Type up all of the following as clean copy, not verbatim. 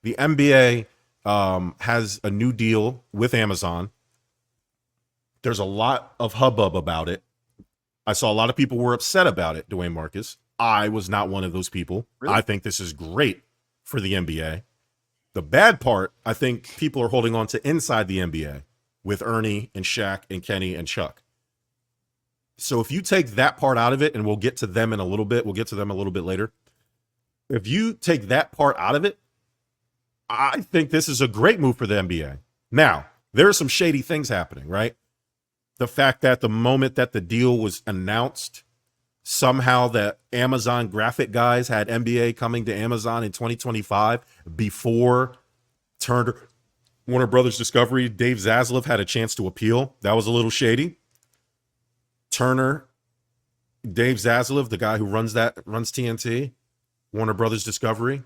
The NBA has a new deal with Amazon. There's a lot of hubbub about it. I saw a lot of people were upset about it, Dwayne Marcus. I was not one of those people. Really? I think this is great for the NBA. The bad part, I think people are holding on to inside the NBA with Ernie and Shaq and Kenny and Chuck. So if you take that part out of it, and we'll get to them in a little bit, we'll get to them a little bit later. If you take that part out of it, I think this is a great move for the NBA. Now, there are some shady things happening, right? The fact that the moment that the deal was announced, somehow the Amazon graphic guys had NBA coming to Amazon in 2025 before Turner, Warner Brothers Discovery, Dave Zaslav had a chance to appeal. That was a little shady. Turner, Dave Zaslav, the guy who runs TNT, Warner Brothers Discovery,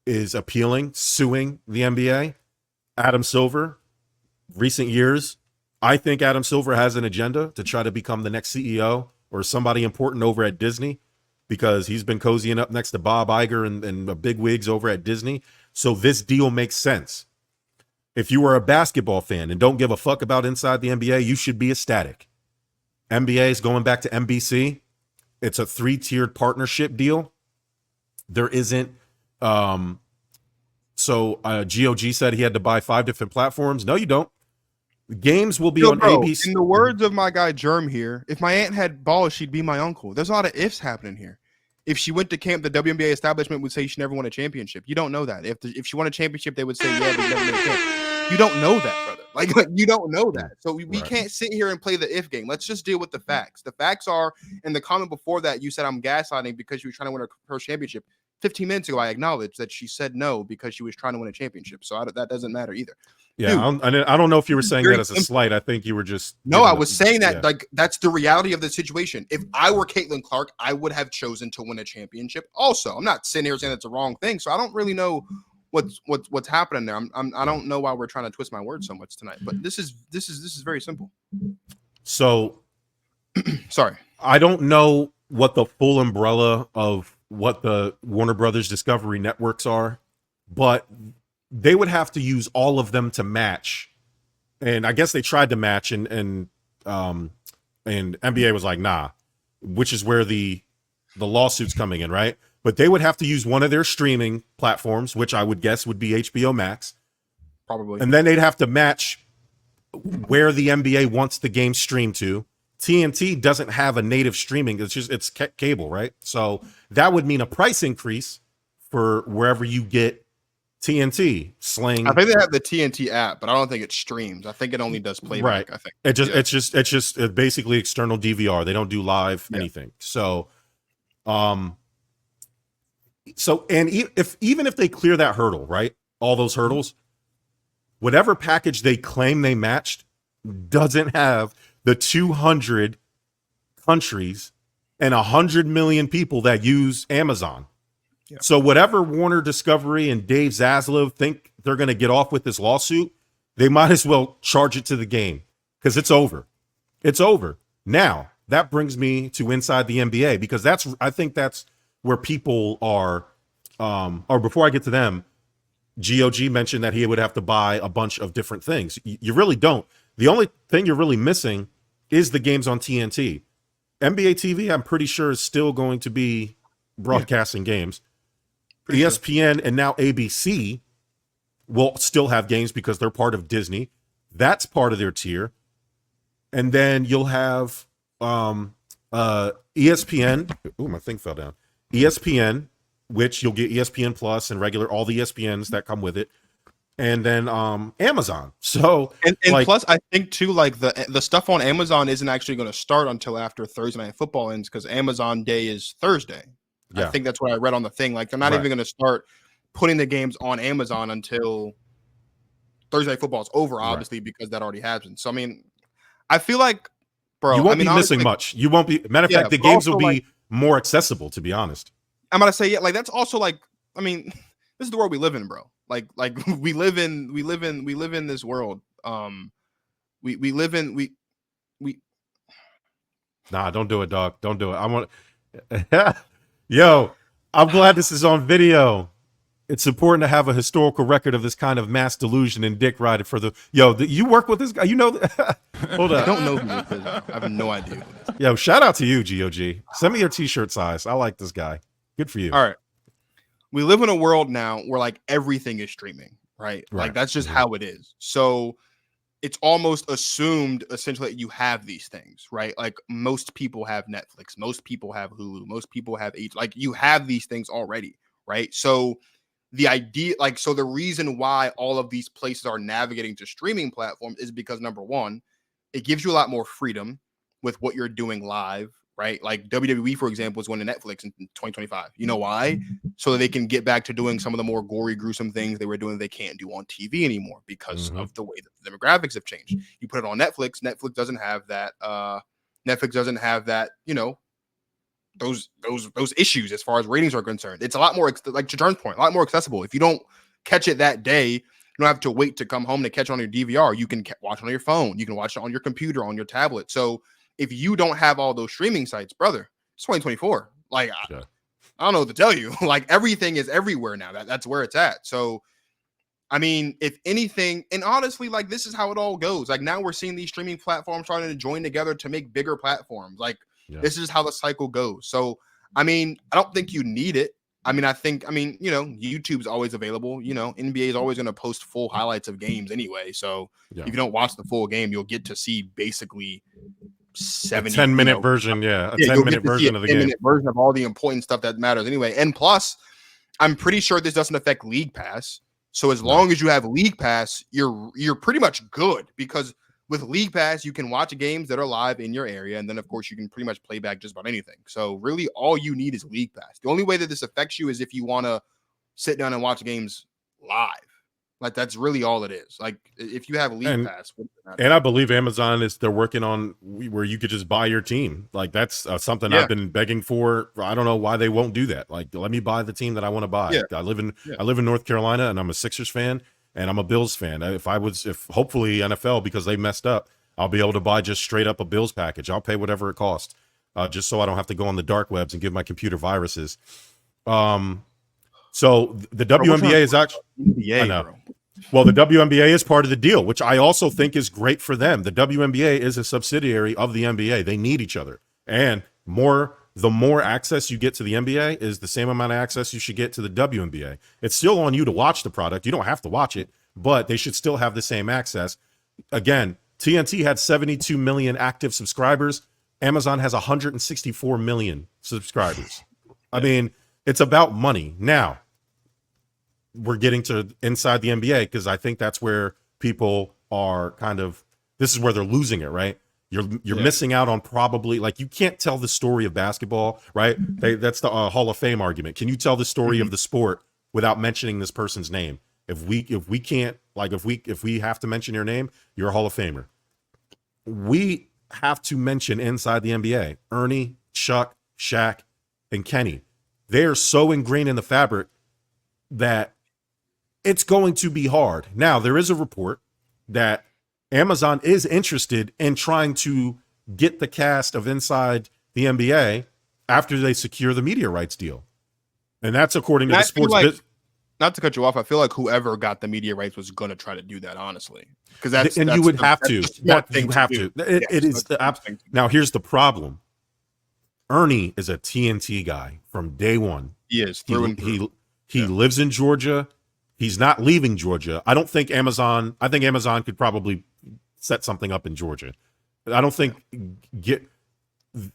is appealing, suing the NBA. Adam Silver, recent years, I think Adam Silver has an agenda to try to become the next CEO or somebody important over at Disney, because he's been cozying up next to Bob Iger and the big wigs over at Disney. So this deal makes sense. If you are a basketball fan and don't give a fuck about inside the NBA, you should be ecstatic. NBA is going back to NBC. It's a 3-tiered partnership deal. There isn't. GOG said he had to buy 5 different platforms. No, you don't. Games will be on ABC. In the words of my guy Germ here, if my aunt had balls, she'd be my uncle. There's a lot of ifs happening here. If she went to camp, the WNBA establishment would say she never won a championship. You don't know that. If she won a championship, they would say, yeah, we never made a camp. You don't know that, brother. Like you don't know that. So we can't sit here and play the if game. Let's just deal with the facts. The facts are, in the comment before that, you said I'm gaslighting because you were trying to win her championship. 15 minutes ago, I acknowledged that she said no because she was trying to win a championship. So that doesn't matter either. Yeah, dude, I don't know if you were saying that as a slight. I think you were just... No, I was saying that, like, that's the reality of the situation. If I were Caitlin Clark, I would have chosen to win a championship also. I'm not sitting here saying it's the wrong thing, so I don't really know what's happening there. I don't know why we're trying to twist my words so much tonight, but this is very simple. So, sorry. I don't know what the full umbrella of what the Warner Brothers Discovery networks are, but they would have to use all of them to match. And I guess they tried to match, and NBA was like, nah, which is where the lawsuit's coming in, right? But they would have to use one of their streaming platforms, which I would guess would be HBO Max. Probably. And then they'd have to match where the NBA wants the game streamed to. TNT doesn't have a native streaming. It's cable, right? So that would mean a price increase for wherever you get TNT, Sling. I think they have the TNT app, but I don't think it streams. I think it only does playback. Right. I think it's just basically external DVR. They don't do live anything. So, even if they clear that hurdle, right? All those hurdles, whatever package they claim they matched doesn't have the 200 countries and 100 million people that use Amazon. Yeah. So whatever Warner Discovery and Dave Zaslav think they're going to get off with this lawsuit, they might as well charge it to the game, because it's over. It's over. Now, that brings me to inside the NBA, because I think that's where people are, or before I get to them, GOG mentioned that he would have to buy a bunch of different things. You really don't. The only thing you're really missing is the games on TNT. NBA TV, I'm pretty sure, is still going to be broadcasting games. ESPN and now ABC will still have games because they're part of Disney. That's part of their tier. And then you'll have ESPN. Ooh, my thing fell down. ESPN, which you'll get ESPN Plus and all the ESPNs that come with it. And then Amazon. So and plus, I think too, like the stuff on Amazon isn't actually going to start until after Thursday Night Football ends, because Amazon Day is Thursday. Yeah. I think that's what I read on the thing. Like, they're not even going to start putting the games on Amazon until Thursday Night Football is over, obviously, because that already happened. So I mean, I feel like, bro, you won't be missing much. You won't be. Matter of fact, the games will be more accessible, to be honest. I'm gonna say, like, that's also like, I mean, this is the world we live in, bro. Like we live in this world. We live in. Nah, don't do it, dog. Don't do it. I want. Yo, I'm glad this is on video. It's important to have a historical record of this kind of mass delusion and dick riding for the you work with this guy, you know. Hold I up. don't know who this is. I have no idea who this is. Yo, shout out to you, GOG. Send me your t-shirt size. I like this guy. Good for you. All right. We live in a world now where like everything is streaming, right? Right. Like that's just how it is. So it's almost assumed essentially that you have these things, right? Like most people have Netflix, most people have Hulu, most people have like you have these things already, right? So the idea, like, so the reason why all of these places are navigating to streaming platforms is because number one, it gives you a lot more freedom with what you're doing live, right? Like WWE, for example, is going to Netflix in 2025. You know why? So that they can get back to doing some of the more gory, gruesome things they were doing they can't do on TV anymore because of the way that the demographics have changed. You put it on Netflix, Netflix doesn't have that, you know, those issues as far as ratings are concerned. It's a lot more, like to Turn's point, a lot more accessible. If you don't catch it that day, you don't have to wait to come home to catch it on your DVR. You can watch it on your phone. You can watch it on your computer, on your tablet. So if you don't have all those streaming sites, brother, it's 2024. Like, I don't know what to tell you. Like everything is everywhere now. That's where it's at. So, I mean, if anything, and honestly, like this is how it all goes. Like now we're seeing these streaming platforms starting to join together to make bigger platforms. Like this is how the cycle goes. So, I mean, I don't think you need it. I mean, you know, YouTube's always available. You know, NBA is always going to post full highlights of games anyway. So if you don't watch the full game, you'll get to see basically 10-minute version. A 10-minute version of the game. 10-minute version of all the important stuff that matters anyway. And plus, I'm pretty sure this doesn't affect League Pass. So as long as you have League Pass, you're pretty much good because with League Pass, you can watch games that are live in your area. And then, of course, you can pretty much play back just about anything. So really, all you need is League Pass. The only way that this affects you is if you want to sit down and watch games live. Like, that's really all it is. Like, if you have League Pass. And I believe Amazon they're working on where you could just buy your team. Like, that's something I've been begging for. I don't know why they won't do that. Like, let me buy the team that I want to buy. Yeah. I live in North Carolina, and I'm a Sixers fan. And I'm a Bills fan. If hopefully NFL, because they messed up, I'll be able to buy just straight up a Bills package. I'll pay whatever it costs, just so I don't have to go on the dark webs and give my computer viruses. So the WNBA is actually, I know. Well, the WNBA is part of the deal, which I also think is great for them. The WNBA is a subsidiary of the NBA. They need each other, and the more access you get to the NBA is the same amount of access you should get to the WNBA. It's still on you to watch the product. You don't have to watch it, but they should still have the same access. Again, TNT had 72 million active subscribers. Amazon has 164 million subscribers. I mean, it's about money. Now, we're getting to inside the NBA because I think that's where people are this is where they're losing it, right? You're missing out on probably, like, you can't tell the story of basketball, right? That's the Hall of Fame argument. Can you tell the story of the sport without mentioning this person's name? If we can't, like, if we have to mention your name, you're a Hall of Famer. We have to mention inside the NBA, Ernie, Chuck, Shaq, and Kenny. They are so ingrained in the fabric that it's going to be hard. Now, there is a report that Amazon is interested in trying to get the cast of Inside the NBA after they secure the media rights deal. And that's according to the sports. Not to cut you off, I feel like whoever got the media rights was going to try to do that, honestly. Because you would have to. It is now, here's the problem. Ernie is a TNT guy from day one. He is. He lives in Georgia. He's not leaving Georgia. I think Amazon could probably set something up in Georgia. I don't think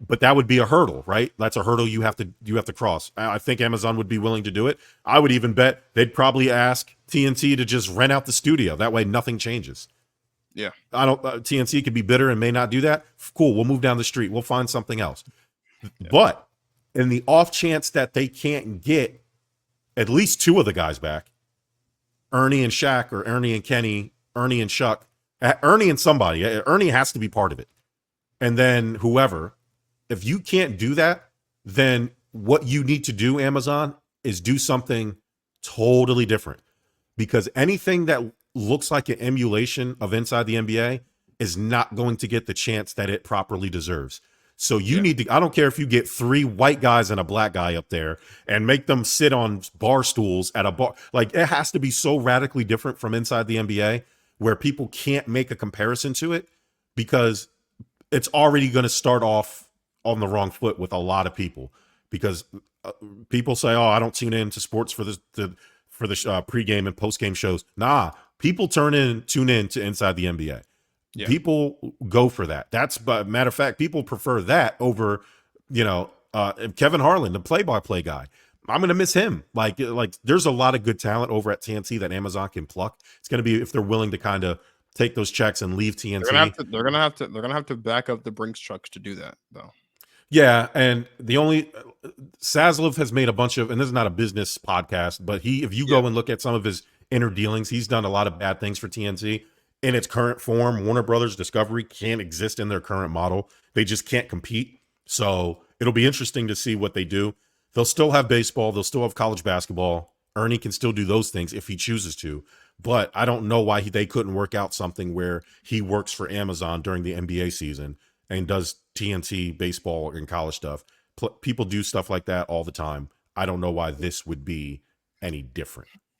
but that would be a hurdle, right? That's a hurdle you have to cross. I think Amazon would be willing to do it. I would even bet they'd probably ask TNT to just rent out the studio. That way nothing changes. Yeah. TNT could be bitter and may not do that. Cool. We'll move down the street. We'll find something else. Yeah. But in the off chance that they can't get at least two of the guys back, Ernie and Shaq, or Ernie and Kenny, Ernie and Chuck, Ernie and somebody. Ernie has to be part of it. And then whoever, if you can't do that, then what you need to do, Amazon, is do something totally different. Because anything that looks like an emulation of Inside the NBA is not going to get the chance that it properly deserves. So you need to, I don't care if you get 3 white guys and a black guy up there and make them sit on bar stools at a bar. Like, it has to be so radically different from inside the NBA where people can't make a comparison to it, because it's already going to start off on the wrong foot with a lot of people, because people say, "Oh, I don't tune into sports for this for the pregame and postgame shows." Nah, people tune in to Inside the NBA. Yeah. People go for that. Matter of fact, people prefer that over, Kevin Harlan, the play-by-play guy. I'm going to miss him. Like there's a lot of good talent over at TNT that Amazon can pluck. It's going to be if they're willing to kind of take those checks and leave TNT. They're gonna have to back up the Brinks trucks to do that, though. Yeah, and the only Zaslav has made a bunch of, and this is not a business podcast, but if you go and look at some of his inner dealings, he's done a lot of bad things for TNT. In its current form, Warner Brothers Discovery can't exist in their current model. They just can't compete. So it'll be interesting to see what they do. They'll still have baseball. They'll still have college basketball. Ernie can still do those things if he chooses to. But I don't know why they couldn't work out something where he works for Amazon during the NBA season and does TNT baseball and college stuff. People do stuff like that all the time. I don't know why this would be any different.